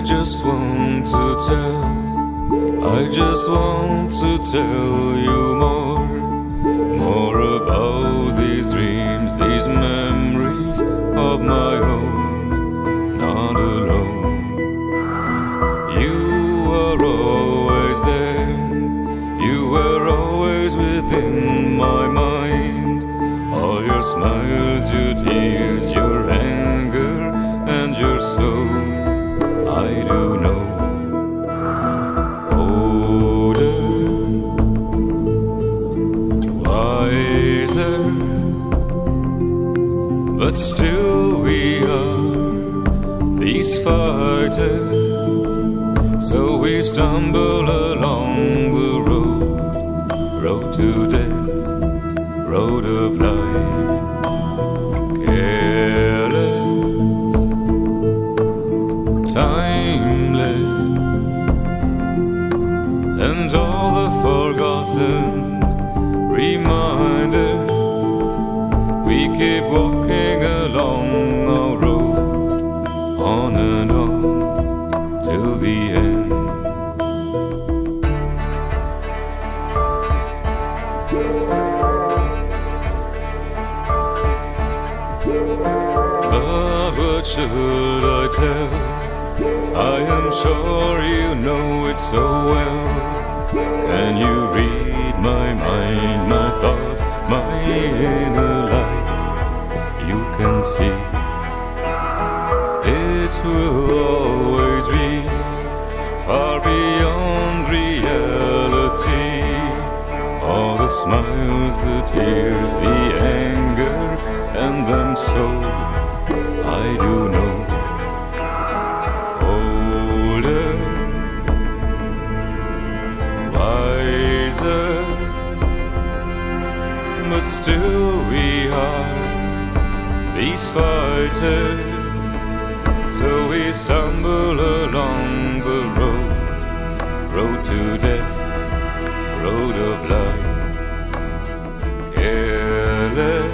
just want to tell you more about these dreams, these memories of my own, not alone. You are always there, you were always within my mind. All your smiles, your tears, your anger and your soul, I do know. Older, wiser, but still we are these fighters. So we stumble along the road to death, road of life. Timeless, and all the forgotten reminders. We keep walking along our road, on and on, till the end. But what should I tell? I am sure you know it so well. Can you read my mind, my thoughts, my inner life? You can see it will always be far beyond reality. All the smiles, the tears, the anger, and them souls, I do know. But still we are these fighters. So we stumble along the road to death, road of life. Careless,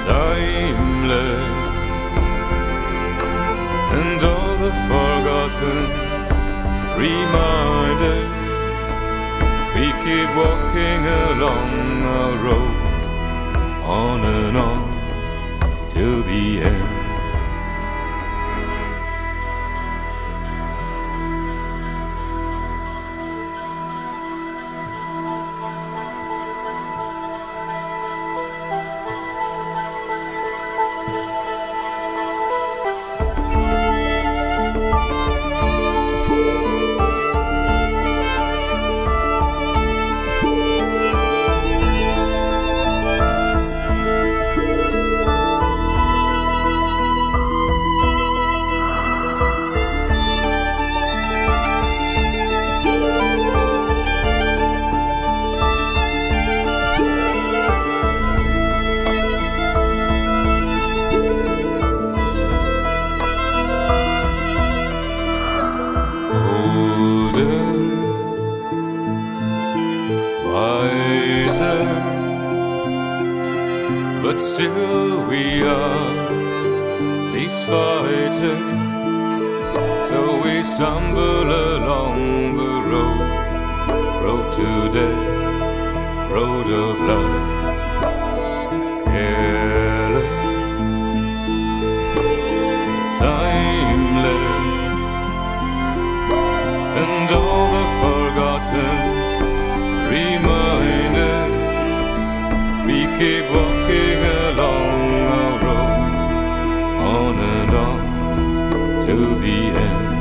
timeless, and all the forgotten reminders. We keep walking along our road, on and on, till the end. But still we are these fighters. So we stumble along the road to death, road of life. Careless, timeless, and all the forgotten reminders. We keep walking along our road, on and on, till the end.